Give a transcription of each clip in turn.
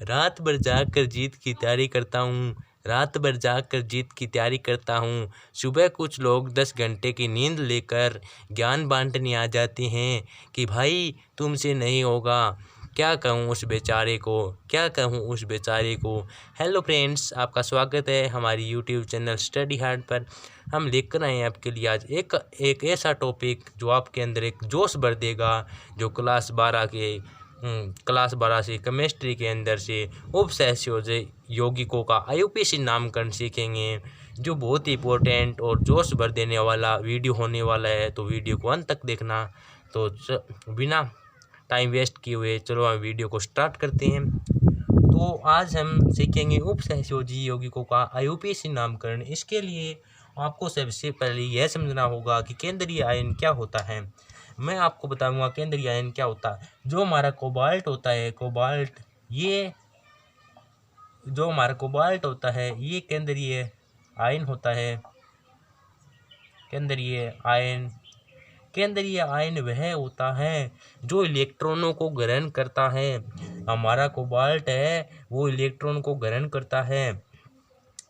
रात भर जाग कर जीत की तैयारी करता हूँ, रात भर जाग कर जीत की तैयारी करता हूँ। सुबह कुछ लोग 10 घंटे की नींद लेकर ज्ञान बांटने आ जाते हैं कि भाई तुमसे नहीं होगा। क्या कहूँ उस बेचारे को, क्या कहूँ उस बेचारे को। हेलो फ्रेंड्स, आपका स्वागत है हमारी यूट्यूब चैनल स्टडी हार्ड पर। हम लेकर आए हैं आपके लिए आज एक ऐसा टॉपिक जो आपके अंदर एक जोश भर देगा, जो क्लास 12 से केमिस्ट्री के अंदर से उपसहसयोजी यौगिकों का आईयूपीएसी नामकरण सीखेंगे, जो बहुत ही इंपॉर्टेंट और जोश भर देने वाला वीडियो होने वाला है। तो वीडियो को अंत तक देखना। तो बिना टाइम वेस्ट किए हुए चलो हम वीडियो को स्टार्ट करते हैं। तो आज हम सीखेंगे उपसहसयोजी यौगिकों का आईयूपीएसी नामकरण। इसके लिए आपको सबसे पहले यह समझना होगा कि केंद्रीय आयन क्या होता है। मैं आपको बताऊंगा केंद्रीय आयन क्या होता है। जो हमारा कोबाल्ट होता है, ये केंद्रीय आयन होता है। केंद्रीय आयन वह होता है जो इलेक्ट्रॉनों को ग्रहण करता है। हमारा कोबाल्ट है वो इलेक्ट्रॉन को ग्रहण करता है।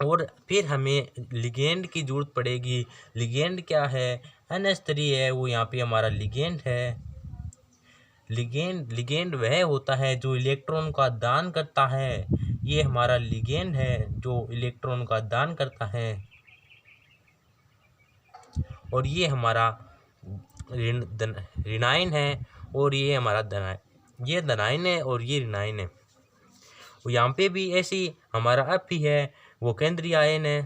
और फिर हमें लिगेंड की जरूरत पड़ेगी। लिगेंड क्या है? NH3 है, वो यहाँ पे हमारा लिगेंड है। लिगेंड वह होता है जो इलेक्ट्रॉन का दान करता है। ये हमारा लिगेंड है जो इलेक्ट्रॉन का दान करता है। और ये हमारा रिनाइन है, और ये हमारा धनाइन है, और ये रिनाइन है। यहाँ पे भी ऐसी हमारा F ही है, वो केंद्रीय आयन है।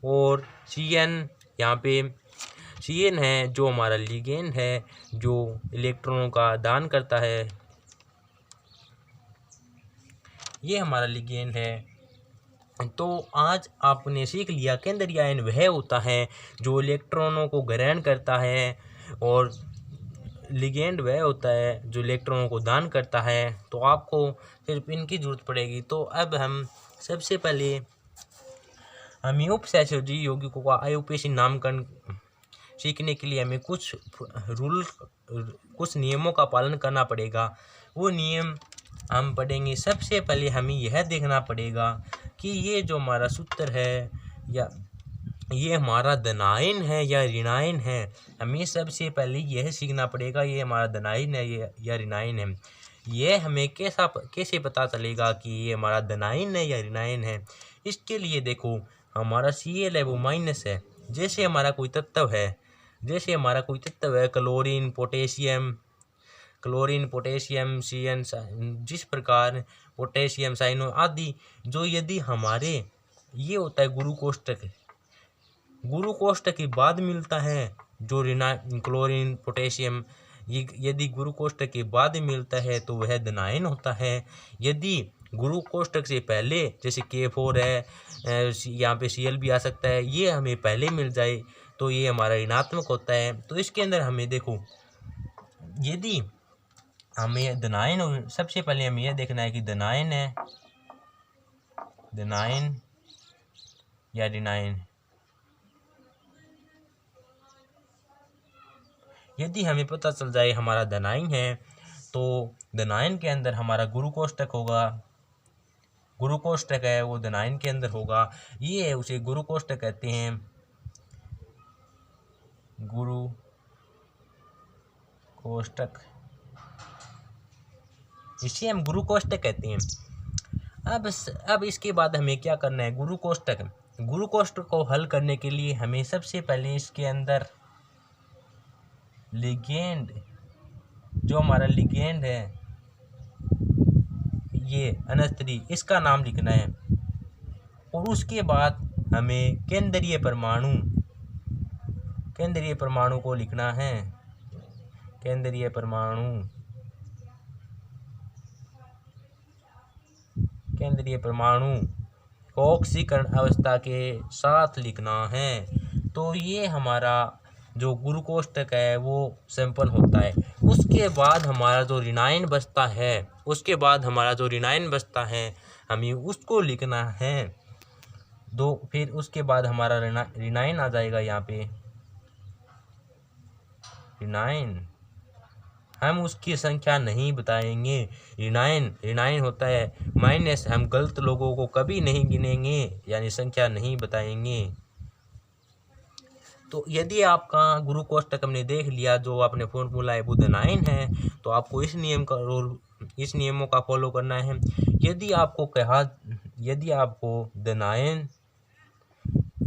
और Cn, यहाँ पे Cn है जो हमारा लिगेंड है, जो इलेक्ट्रॉनों का दान करता है। ये हमारा लिगेंड है। तो आज आपने सीख लिया केंद्रीय आयन वह होता है जो इलेक्ट्रॉनों को ग्रहण करता है, और लिगेंड वह होता है जो इलेक्ट्रॉनों को दान करता है। तो आपको सिर्फ इनकी जरूरत पड़ेगी। तो अब हम सबसे पहले हमें उपसहसयोजी यौगिकों का आईयूपीएसी नामकरण सीखने के लिए हमें कुछ नियमों का पालन करना पड़ेगा। वो नियम हम पढ़ेंगे। सबसे पहले हमें यह देखना पड़ेगा कि ये जो हमारा सूत्र है, या ये हमारा धनायन है या ऋणायन है। हमें सबसे पहले यह सीखना पड़ेगा ये हमारा धनायन है या ऋणायन है। यह हमें कैसे पता चलेगा कि ये हमारा धनायन है या ऋणायन है। इसके लिए देखो, हमारा Cl है वो माइनस है। जैसे हमारा कोई तत्व है क्लोरीन, पोटेशियम, Cn, जिस प्रकार पोटेशियम, साइनो आदि, जो यदि हमारे ये होता है गुरु कोष्ठक के बाद मिलता है, जो क्लोरीन, पोटेशियम, ये यदि गुरु कोष्ठक के बाद मिलता है तो वह धनायन होता है। यदि गुरु कोष्ठक से पहले, जैसे K4 है, यहाँ पे Cl भी आ सकता है, ये हमें पहले मिल जाए तो ये हमारा ऋणात्मक होता है। तो इसके अंदर हमें देखो, यदि हमें धनायन, सबसे पहले हमें यह देखना है कि धनायन या ऋणायन। यदि हमें पता चल जाए हमारा धनायन है, तो धनायन के अंदर हमारा गुरु कोष्ठक है वो धनायन के अंदर होगा। ये है, उसे गुरु कोष्ठक कहते हैं। गुरु कोष्ठक, इसे हम गुरु कोष्ठक कहते हैं। अब इसके बाद हमें क्या करना है? गुरु कोष्ठक को हल करने के लिए हमें सबसे पहले इसके अंदर लिगेंड, जो हमारा लिगेंड है ये NH3, इसका नाम लिखना है। और उसके बाद हमें केंद्रीय परमाणु को लिखना है। केंद्रीय परमाणु को ऑक्सीकरण अवस्था के साथ लिखना है। तो ये हमारा जो गुरु कोष्ठक है वो संपन्न होता है। उसके बाद हमारा जो ऋणायन बचता है हमें उसको लिखना है। फिर उसके बाद हमारा ऋणायन आ जाएगा यहाँ पे। रिनाइन, हम उसकी संख्या नहीं बताएंगे। रिनाइन होता है माइनस, हम गलत लोगों को कभी नहीं गिनेंगे, यानी संख्या नहीं बताएंगे। तो यदि आपका गुरु कोष्ठक हमने देख लिया, जो आपने फॉर्मूला है वो द9 है, तो आपको इस नियमों का फॉलो करना है। यदि आपको द9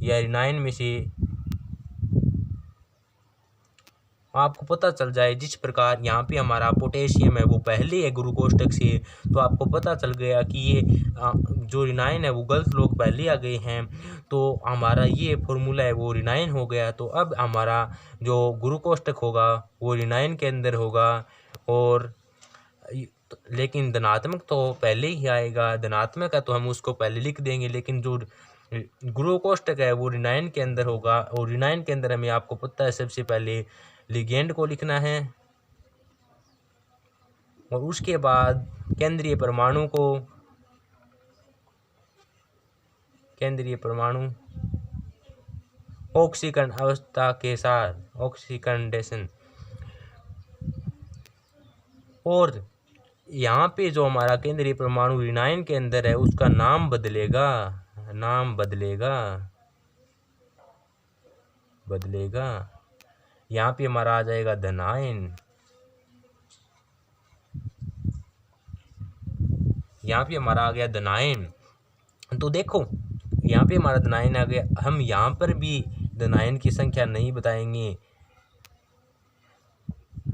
या रिनाइन में से आपको पता चल जाए, जिस प्रकार यहाँ पे हमारा पोटेशियम है वो पहले है गुरु कोष्ठक से, तो आपको पता चल गया कि ये जो रिनाइन है वो गलत लोग पहले आ गए हैं, तो हमारा ये फॉर्मूला है वो रिनाइन हो गया। तो अब हमारा जो गुरु कोष्ठक होगा वो रिनाइन के अंदर होगा, और लेकिन धनात्मक तो पहले ही आएगा। धनात्मक है तो हम उसको पहले लिख देंगे, लेकिन जो गुरु कोष्ठक है वो रिनाइन के अंदर होगा, और रिनाइन के अंदर हमें आपको पता है सबसे पहले लिगेंड को लिखना है, और उसके बाद केंद्रीय परमाणु ऑक्सीकरण अवस्था के साथ ऑक्सीकंडेशन, और यहाँ पे जो हमारा केंद्रीय परमाणु रिनाइन के अंदर है उसका नाम बदलेगा यहाँ पे हमारा आ जाएगा द9, यहाँ पे हमारा आ गया द9। तो देखो यहाँ पे हमारा द9 आ गया। हम यहाँ पर भी द9 की संख्या नहीं बताएंगे,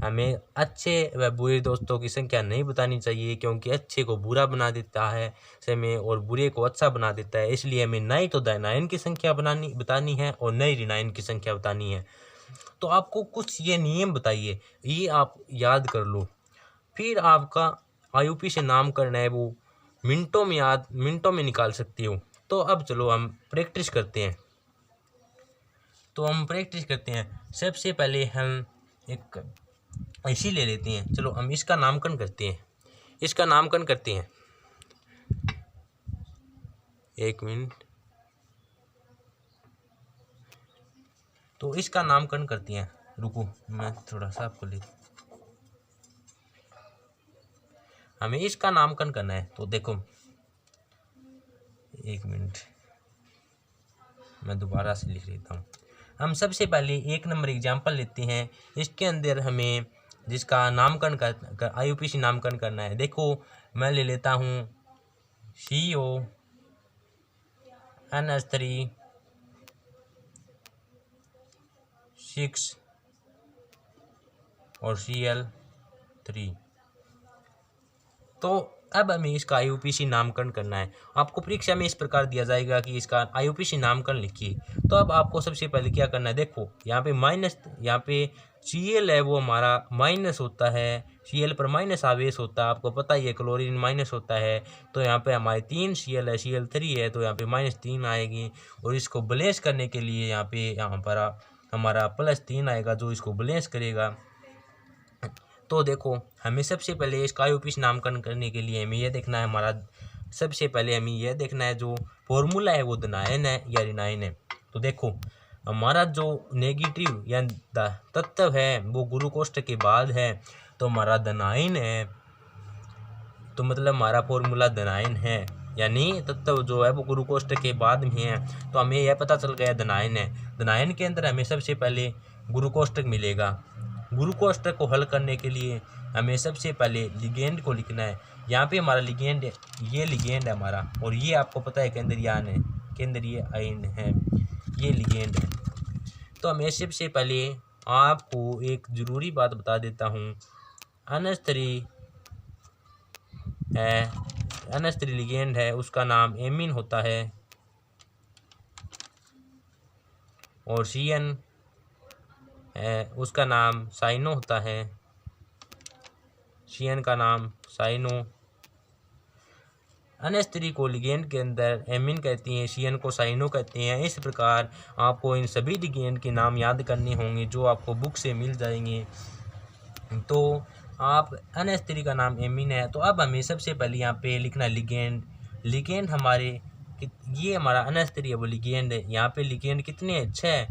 हमें अच्छे व बुरे दोस्तों की संख्या नहीं बतानी चाहिए, क्योंकि अच्छे को बुरा बना देता है समय और बुरे को अच्छा बना देता है। इसलिए हमें नहीं तो द9 की संख्या बतानी है और नई रिनाइन की संख्या बतानी है। तो आपको कुछ ये नियम बताइए, ये आप याद कर लो, फिर आपका IUPAC नामकरण है वो मिनटों में निकाल सकते हो। तो अब चलो हम प्रैक्टिस करते हैं। सबसे पहले हम एक ऐसी ले लेते हैं। चलो हम इसका नामकरण करते हैं। एक मिनट, तो इसका नामकरण करते हैं। रुको मैं थोड़ा सा आपको ले, हमें इसका नामकरण करना है। तो देखो एक मिनट, मैं दोबारा से लिख लेता हूँ। हम सबसे पहले 1 नंबर एग्जाम्पल लेते हैं। इसके अंदर हमें जिसका नामकरण IUPAC नामकरण करना है। देखो मैं ले लेता हूँ CONH3 6 और Cl3। तो अब हमें इसका IUPAC नामकरण करना है। आपको परीक्षा में इस प्रकार दिया जाएगा कि इसका IUPAC नामकरण लिखिए। तो अब आपको सबसे पहले क्या करना है, देखो यहाँ पे Cl है वो हमारा माइनस होता है, Cl पर माइनस आवेश होता है, आपको पता ही है क्लोरीन माइनस होता है। तो यहाँ पे हमारे 3 Cl है, Cl3 है, तो यहाँ पे -3 आएगी, और इसको बैलेंस करने के लिए यहाँ पर हमारा +3 आएगा, जो इसको बैलेंस करेगा। तो देखो हमें सबसे पहले इसका IUPAC नामकरण करने के लिए हमें यह देखना है, जो फॉर्मूला है वो द9 है या रिनाइन है। तो देखो हमारा जो नेगेटिव या तत्व है वो गुरु कोष्ठक के बाद है, तो हमारा द9 है, तो मतलब हमारा फॉर्मूला द9 है, यानी तत्व जो है वो गुरु कोष्ठक के बाद में है। तो हमें यह पता चल गया द9 है। द9 के अंदर हमें सबसे पहले गुरु कोष्ठक मिलेगा। गुरु कोष्ठक को हल करने के लिए हमें सबसे पहले लिगेंड को लिखना है। यहाँ पे हमारा लिगेंड है, ये लिगेंड है हमारा, और ये आपको पता है केंद्रीय आयन है, ये लिगेंड है। तो हमें सबसे पहले आपको एक ज़रूरी बात बता देता हूँ, NH3 लिगेंड है, उसका नाम एमीन होता है, और CN है उसका नाम साइनो होता है, CN का नाम साइनो। NH3 को लिगेंड के अंदर एमीन कहती हैं, CN को साइनो कहते हैं। इस प्रकार आपको इन सभी लिगेंड के नाम याद करने होंगे जो आपको बुक से मिल जाएंगे। तो आप NH3 का नाम एमीन है। तो अब हमें सबसे पहले यहाँ पे लिखना लिगेंड हमारे, ये हमारा NH3 है वो लिगेंड है। यहाँ पे लिगेंड कितने अच्छे है,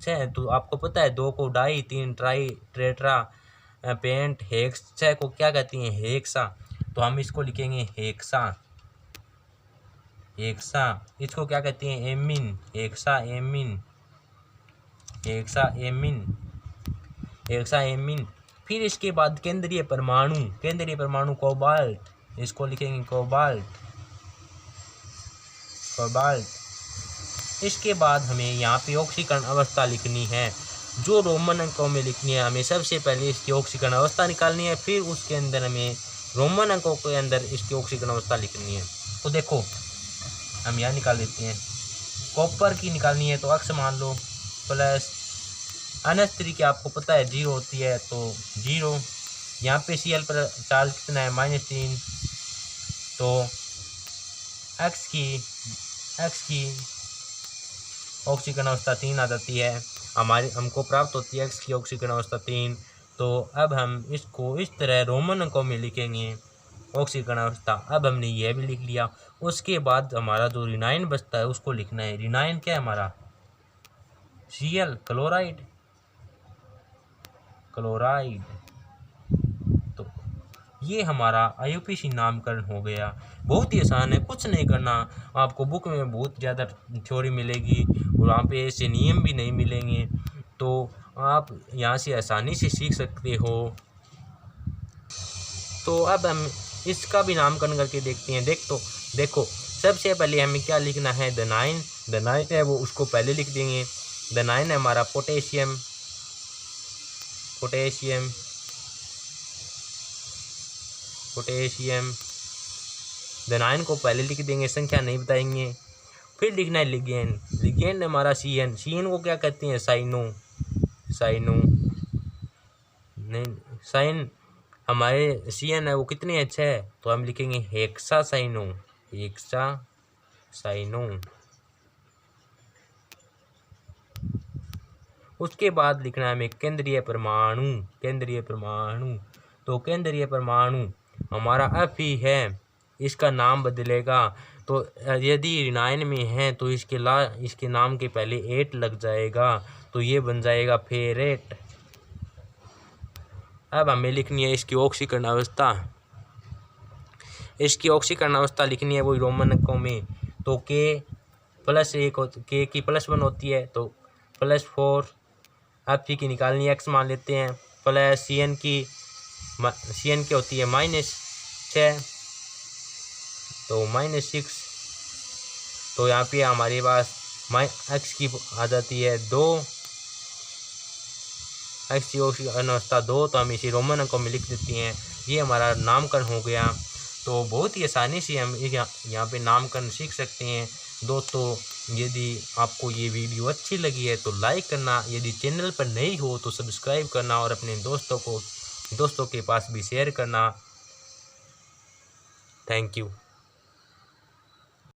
6, तो आपको पता है 2 को di, 3 tri, tetra, pent, hex, 6 को क्या कहती हैं हेक्सा। तो हम इसको लिखेंगे हेक्सा, हेक्सा। इसको क्या कहते हैं amine, hexa amine, hexa amine, hexa amine. फिर इसके बाद केंद्रीय परमाणु, केंद्रीय परमाणु कोबाल्ट, इसको लिखेंगे कोबाल्ट, कोबाल्ट। इसके बाद हमें यहाँ पे ऑक्सीकरण अवस्था लिखनी है, जो रोमन अंकों में लिखनी है। हमें सबसे पहले इसकी ऑक्सीकरण अवस्था निकालनी है, फिर उसके अंदर हमें रोमन अंकों के अंदर इसकी ऑक्सीकरण अवस्था लिखनी है। तो देखो हम यहाँ निकाल लेते हैं, कॉपर की निकालनी है तो अक्स मान लो प्लस -3 की आपको पता है 0 होती है तो 0। यहाँ पे Cl पर चार्ज कितना है -3, तो एक्स की ऑक्सीकरण अवस्था 3 आ जाती है। हमको प्राप्त होती है एक्स की ऑक्सीकरण अवस्था 3। तो अब हम इसको इस तरह रोमन अंकों में लिखेंगे ऑक्सीकरण अवस्था। अब हमने यह भी लिख लिया। उसके बाद हमारा जो रिनाइन बचता है उसको लिखना है। रिनाइन क्या है हमारा Cl, क्लोराइड, क्लोराइड। तो ये हमारा IUPAC नामकरण हो गया। बहुत ही आसान है, कुछ नहीं करना। आपको बुक में बहुत ज़्यादा थ्योरी मिलेगी और वहाँ पे ऐसे नियम भी नहीं मिलेंगे, तो आप यहाँ से आसानी से सीख सकते हो। तो अब हम इसका भी नामकरण करके देखते हैं। देखो सबसे पहले हमें क्या लिखना है, द नाइन है वो, उसको पहले लिख देंगे। द नाइन है हमारा potassium, potassium, potassium. The nine को पहले लिख देंगे, संख्या नहीं बताएंगे। फिर लिखना है लिगेंड, लिगेंड हमारा CN, CN को क्या कहते हैं साइनो, साइनो नहीं, साइन हमारे CN है वो कितने अच्छा है, तो हम लिखेंगे हेक्सा साइनो, हेक्सा साइनो। उसके बाद लिखना है हमें केंद्रीय परमाणु, केंद्रीय परमाणु। तो केंद्रीय परमाणु हमारा F ही है, इसका नाम बदलेगा। तो यदि रिनाइन में है तो इसके नाम के पहले 8 लग जाएगा, तो ये बन जाएगा फेरेट। अब हमें लिखनी है इसकी ऑक्सीकरण अवस्था, इसकी ऑक्सीकरण अवस्था लिखनी है वही रोमन अंकों में। तो K+1 K की +1 होती है, तो +4। F की निकालनी है, x मान लेते हैं, प्लस CN की होती है -6, तो -6। तो यहाँ पे हमारे पास x की आ जाती है 2, x की ऑक्सीकरण अवस्था 2, तो हम इसी रोमन अंकों में लिख देते हैं। ये हमारा नामकरण हो गया। तो बहुत ही आसानी से हम यहाँ पे नामकरण सीख सकते हैं। दोस्तों यदि आपको ये वीडियो अच्छी लगी है तो लाइक करना, यदि चैनल पर नई हो तो सब्सक्राइब करना और अपने दोस्तों के पास भी शेयर करना। Thank you.